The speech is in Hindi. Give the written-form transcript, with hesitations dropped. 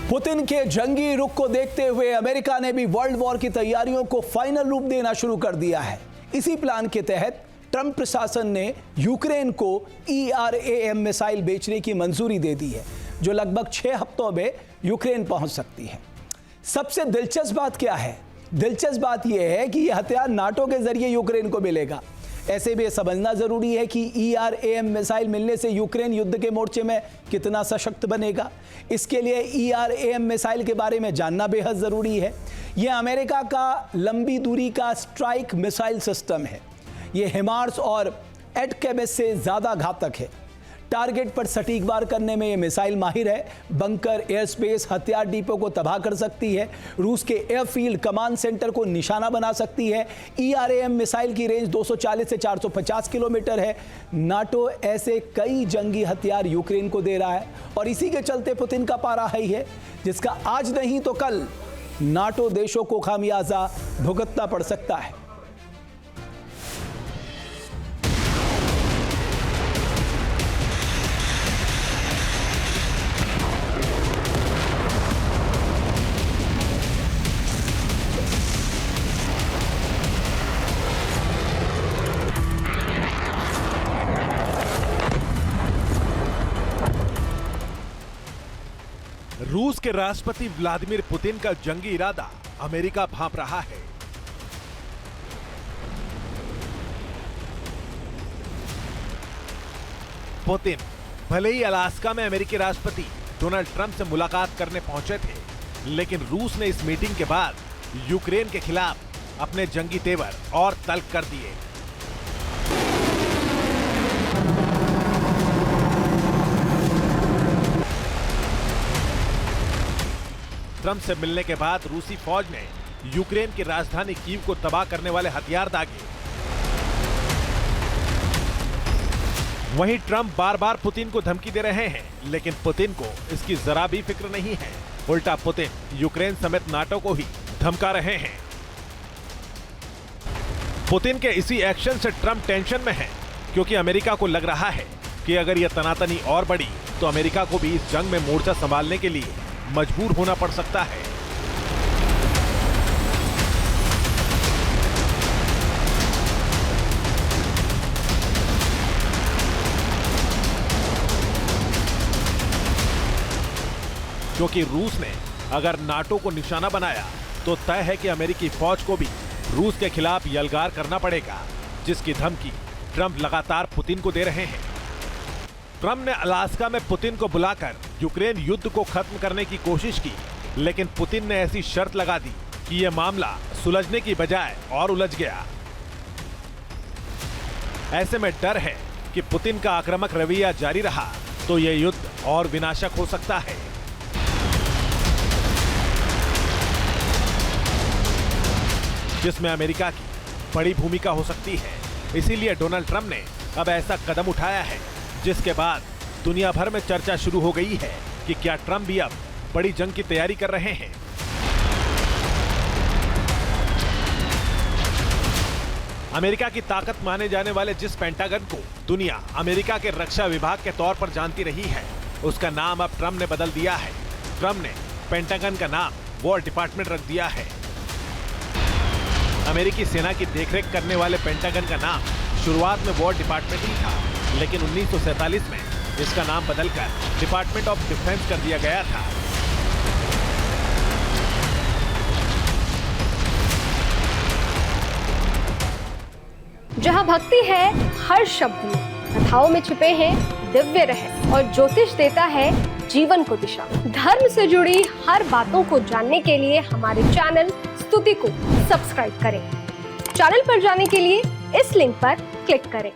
पुतिन के जंगी रुख को देखते हुए अमेरिका ने भी वर्ल्ड वॉर की तैयारियों को फाइनल रूप देना शुरू कर दिया है। इसी प्लान के तहत ट्रंप प्रशासन ने यूक्रेन को ERAM मिसाइल बेचने की मंजूरी दे दी है, जो लगभग 6 हफ्तों में यूक्रेन पहुंच सकती है। सबसे दिलचस्प बात क्या है? दिलचस्प बात यह है कि यह हथियार नाटो के जरिए यूक्रेन को मिलेगा। ऐसे भी समझना जरूरी है कि ERAM मिसाइल मिलने से यूक्रेन युद्ध के मोर्चे में कितना सशक्त बनेगा। इसके लिए ERAM मिसाइल के बारे में जानना बेहद जरूरी है। यह अमेरिका का लंबी दूरी का स्ट्राइक मिसाइल सिस्टम है। यह हिमार्स और एटकेमस से ज्यादा घातक है। टारगेट पर सटीक वार करने में यह मिसाइल माहिर है। बंकर, एयर स्पेस, हथियार डिपो को तबाह कर सकती है। रूस के एयरफील्ड कमांड सेंटर को निशाना बना सकती है। ERAM मिसाइल की रेंज 240 से 450 किलोमीटर है। नाटो ऐसे कई जंगी हथियार यूक्रेन को दे रहा है और इसी के चलते पुतिन का पारा हाई है, जिसका आज नहीं तो कल नाटो देशों को खामियाजा भुगतना पड़ सकता है। रूस के राष्ट्रपति व्लादिमीर पुतिन का जंगी इरादा अमेरिका भांप रहा है। पुतिन भले ही अलास्का में अमेरिकी राष्ट्रपति डोनाल्ड ट्रंप से मुलाकात करने पहुंचे थे, लेकिन रूस ने इस मीटिंग के बाद यूक्रेन के खिलाफ अपने जंगी तेवर और तल्ख कर दिए। ट्रंप से मिलने के बाद रूसी फौज ने यूक्रेन की राजधानी कीव को तबाह करने वाले हथियार दागे। वहीं ट्रंप बार बार पुतिन को धमकी दे रहे हैं, लेकिन पुतिन को इसकी जरा भी फिक्र नहीं है। उल्टा पुतिन यूक्रेन समेत नाटो को ही धमका रहे हैं। पुतिन के इसी एक्शन से ट्रंप टेंशन में है, क्योंकि अमेरिका को लग रहा है कि अगर यह तनातनी और बढ़ी तो अमेरिका को भी इस जंग में मोर्चा संभालने के लिए मजबूर होना पड़ सकता है। क्योंकि रूस ने अगर नाटो को निशाना बनाया तो तय है कि अमेरिकी फौज को भी रूस के खिलाफ यलगार करना पड़ेगा, जिसकी धमकी ट्रंप लगातार पुतिन को दे रहे हैं। ट्रंप ने अलास्का में पुतिन को बुलाकर यूक्रेन युद्ध को खत्म करने की कोशिश की, लेकिन पुतिन ने ऐसी शर्त लगा दी कि यह मामला सुलझने की बजाय और उलझ गया। ऐसे में डर है कि पुतिन का आक्रामक रवैया जारी रहा तो यह युद्ध और विनाशक हो सकता है। जिसमें अमेरिका की बड़ी भूमिका हो सकती है। इसीलिए डोनाल्ड ट्रंप ने अब ऐसा कदम उठाया है, जिसके बाद दुनिया भर में चर्चा शुरू हो गई है कि क्या ट्रंप भी अब बड़ी जंग की तैयारी कर रहे हैं। अमेरिका की ताकत माने जाने वाले जिस पेंटागन को दुनिया अमेरिका के रक्षा विभाग के तौर पर जानती रही है, उसका नाम अब ट्रंप ने बदल दिया है। ट्रंप ने पेंटागन का नाम वॉर डिपार्टमेंट रख दिया है। अमेरिकी सेना की देखरेख करने वाले पेंटागन का नाम शुरुआत में वॉर डिपार्टमेंट ही था, लेकिन 1947 में इसका नाम बदलकर डिपार्टमेंट ऑफ डिफेंस कर दिया गया था। जहां भक्ति है हर शब्द में, कथाओं में छिपे हैं दिव्य रहस्य और ज्योतिष देता है जीवन को दिशा। धर्म से जुड़ी हर बातों को जानने के लिए हमारे चैनल स्तुति को सब्सक्राइब करें। चैनल पर जाने के लिए इस लिंक पर क्लिक करें।